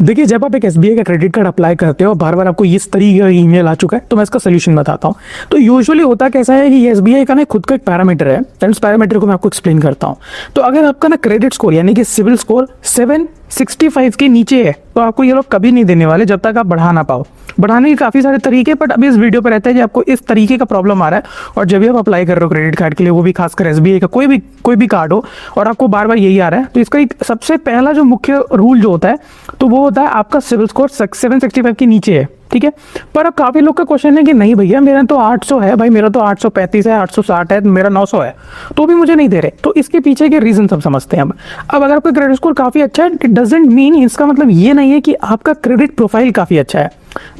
देखिए, जब आप एक एसबीआई का क्रेडिट कार्ड अप्लाई करते हो, बार बार आपको इस तरीके का ईमेल आ चुका है, तो मैं इसका सोल्यूशन बताता हूँ। तो यूजुअली होता कैसा है कि ये एसबीआई का ना खुद का एक पैरामीटर है, उस पैरामीटर को मैं आपको एक्सप्लेन करता हूँ। तो अगर आपका ना क्रेडिट स्कोर यानी कि सिविल स्कोर 765 के नीचे है, तो आपको ये लोग कभी नहीं देने वाले जब तक आप बढ़ा ना पाओ। बढ़ाने के काफ़ी सारे तरीके, बट अभी इस वीडियो पर रहता है कि आपको इस तरीके का प्रॉब्लम आ रहा है, और जब भी आप अप्लाई कर रहे हो क्रेडिट कार्ड के लिए, वो भी खासकर एसबीआई का कोई भी कार्ड हो, और आपको बार बार यही आ रहा है, तो इसका एक सबसे पहला जो मुख्य रूल जो होता है, तो वो होता है आपका सिविल स्कोर 765 के नीचे है, ठीक है। पर अब काफ़ी लोग का क्वेश्चन है कि नहीं भैया, मेरा तो 800 है भाई, मेरा तो 835 है, 860 है, मेरा 900 है, तो भी मुझे नहीं दे रहे। तो इसके पीछे के रीजन सब समझते हैं अब अगर आपका क्रेडिट स्कोर काफ़ी अच्छा है, इट डजेंट मीन, इसका मतलब ये नहीं है कि आपका क्रेडिट प्रोफाइल काफ़ी अच्छा है।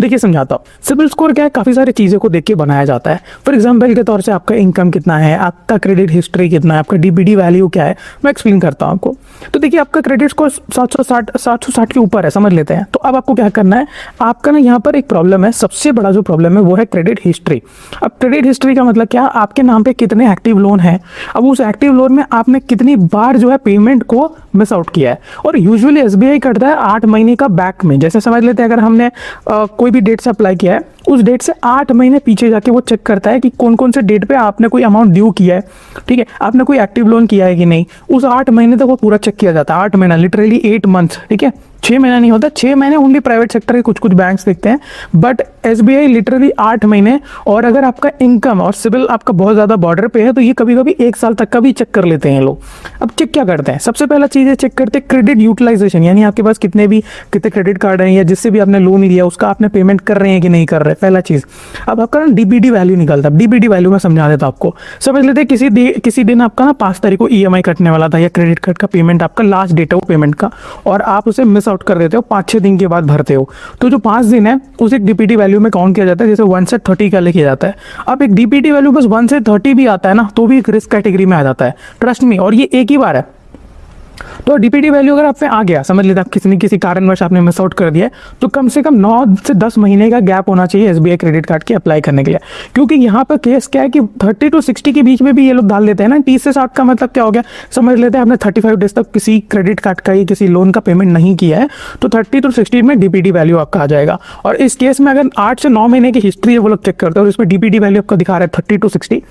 देखिए समझाता हूँ, सिविल स्कोर क्या है, काफ़ी सारी चीज़ों को देख के बनाया जाता है। फॉर एग्जाम्पल के तौर से आपका इनकम कितना है, आपका क्रेडिट हिस्ट्री कितना है, आपका डीबीडी वैल्यू क्या है, मैं एक्सप्लेन करता हूँ आपको। तो देखिए, आपका क्रेडिट स्कोर 760 के ऊपर है, समझ लेते हैं। तो अब आपको क्या करना है, आपका ना यहाँ पर एक प्रॉब्लम है, सबसे बड़ा जो प्रॉब्लम है वो है क्रेडिट हिस्ट्री। अब क्रेडिट हिस्ट्री का मतलब क्या, आपके नाम पे कितने एक्टिव लोन है, अब उस एक्टिव लोन में आपने कितनी बार जो है पेमेंट को मिस आउट किया है। और यूजुअली एसबीआई करता है 8 महीने का बैक में, जैसे समझ लेते हैं अगर हमने कोई भी डेट से अप्लाई किया है, उस डेट से 8 महीने पीछे जाके वो चेक करता है कि कौन कौन से डेट पे आपने कोई अमाउंट ड्यू किया है, ठीक है, आपने कोई एक्टिव लोन किया है कि नहीं। उस 8 महीने तक वो पूरा चेक किया जाता है, 8 महीना लिटरली 8 मंथ, ठीक है। 6 महीना नहीं होता, 6 महीने ओनली प्राइवेट सेक्टर के कुछ बैंक्स देखते हैं, बट एसबीआई लिटरली 8 महीने। और अगर आपका इनकम और सिविल आपका बहुत ज़्यादा बॉर्डर पे है, तो ये कभी कभी 1 साल तक का भी चेक कर लेते हैं लोग। अब चेक क्या करते हैं, सबसे पहला चीज़ है चेक करते हैं क्रेडिट यूटिलाइजेशन, यानी आपके पास कितने क्रेडिट कार्ड हैं या जिससे भी आपने लोन लिया उसका आपने पेमेंट कर रहे हैं कि नहीं कर रहे, पहला चीज़। अब आपका ना डीबीडी वैल्यू निकलता है, डीबीडी वैल्यू मैं समझा देता हूं आपको। समझ लेते हैं किसी दिन आपका ना 5 तारीख को ईएमआई कटने वाला था, या क्रेडिट कार्ड का पेमेंट आपका लास्ट डेट है वो पेमेंट का, और आप उसे मिस आउट कर देते हो, 5-6 दिन के बाद भरते हो। तो जो 5 दिन है उसे एक डीपीडी वैल्यू में काउंट किया जाता है, जैसे 1 से 30 का लिखा जाता है। अब एक डीपीडी वैल्यू बस 1 से 30 भी आता है ना, तो भी एक रिस्क कैटेगरी में आ जाता है, ट्रस्ट मी, और ये एक ही बार है। तो डीपीडी वैल्यू अगर आप पे आ गया, समझ लेते आप किसी कारणवश आपने मिस आउट कर दिया, तो कम से कम 9 से 10 महीने का गैप होना चाहिए एसबीआई क्रेडिट कार्ड की अप्लाई करने के लिए। क्योंकि यहाँ पर केस क्या है कि 30 to 60 के बीच में भी ये लोग डाल देते हैं ना। 30 से 60 का मतलब क्या हो गया, समझ लेते हैं आपने 35 डेज तक किसी क्रेडिट कार्ड का या किसी लोन का पेमेंट नहीं किया है, तो 30 to 60 में डीपीडी वैल्यू आपका आ जाएगा। और इस केस में अगर 8 से 9 महीने की हिस्ट्री है वो लोग चेक करते हैं, और इसमें डीपीडी वैल्यू आपका दिखा रहा है 30 to 60,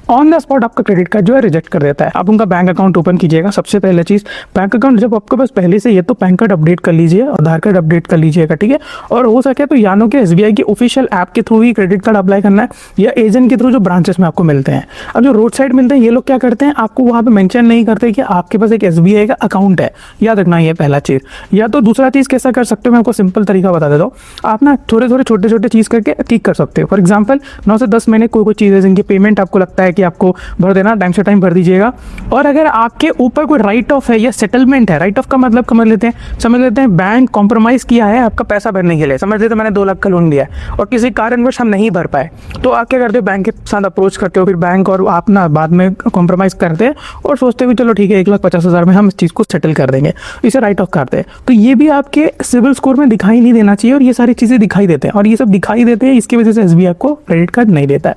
ऑन द स्पॉट आपका क्रेडिट कार्ड जो है रिजेक्ट कर देता है। आप उनका बैंक अकाउंट ओपन कीजिएगा। सबसे पहले चीज़, बैंक अकाउंट जब आपके पास पहले से ये, तो पैन कार्ड अपडेट कर लीजिए, आधार कार्ड अपडेट कर लीजिएगा, ठीक है। और हो सके तो यानो के एसबीआई के ऑफिशियल ऐप के थ्रू ही क्रेडिट कार्ड अप्लाई करना है, या एजेंट के थ्रू जो ब्रांचेस में आपको मिलते हैं। अब जो रोड साइड मिलते हैं ये लोग क्या करते हैं, आपको वहाँ पे मेंशन नहीं करते कि आपके पास एक एसबीआई का अकाउंट है, याद रखना ये पहला चीज़। या तो दूसरा चीज़ कैसा कर सकते हो, मैं आपको सिंपल तरीका बता देता हूँ। आप ना थोड़े छोटे चीज़ करके ठीक कर सकते हो। फॉर एग्जाम्पल 9 से 10 महीने कोई चीज़ है जिनकी पेमेंट आपको लगता है कि आपको देना, टाइम से टाइम भर दीजिएगा। और अगर आपके ऊपर कोई राइट ऑफ है या सेटलमेंट है, राइट ऑफ का मतलब समझ लेते हैं बैंक कॉम्प्रोमाइज किया है आपका पैसा भरने के लिए। समझ लेते हैं मैंने 2 लाख का लोन लिया है और किसी कारणवश हम नहीं भर पाए, तो आप क्या करते हो, बैंक के साथ अप्रोच करते हो, फिर बैंक और आप ना बाद में कॉम्प्रोमाइज करते हैं और सोचते हो चलो ठीक है 1,50,000 में हम इस चीज़ को सेटल कर देंगे, इसे राइट ऑफ करते हैं। तो ये भी आपके सिविल स्कोर में दिखाई नहीं देना चाहिए, और ये सारी चीज़ें दिखाई देते हैं, और ये सब दिखाई देते हैं, इसकी वजह से एसबीआई को क्रेडिट कार्ड नहीं देता है।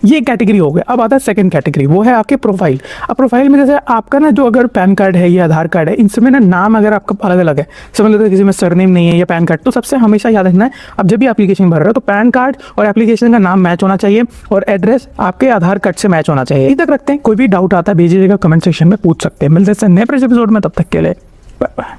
ये कैटेगरी हो गया। अब आता है सेकंड कैटेगरी, वो है आपके प्रोफाइल। अब प्रोफाइल में जैसे आपका ना जो अगर पैन कार्ड है या आधार कार्ड है, इनसे ना नाम अगर आपका अलग अलग है, समझ लेते हैं किसी में सरनेम नहीं है या पैन कार्ड, तो सबसे हमेशा याद रखना है, अब जब भी एप्लीकेशन भर रहे हो तो पैन कार्ड और एप्लीकेशन का नाम मैच होना चाहिए, और एड्रेस आपके आधार कार्ड से मैच होना चाहिए। इधर तक रखते हैं, कोई भी डाउट आता है भेजिएगा कमेंट सेक्शन में, पूछ सकते हैं। मिलते हैं नेक्स्ट एपिसोड में, तब तक के लिए बाय बाय।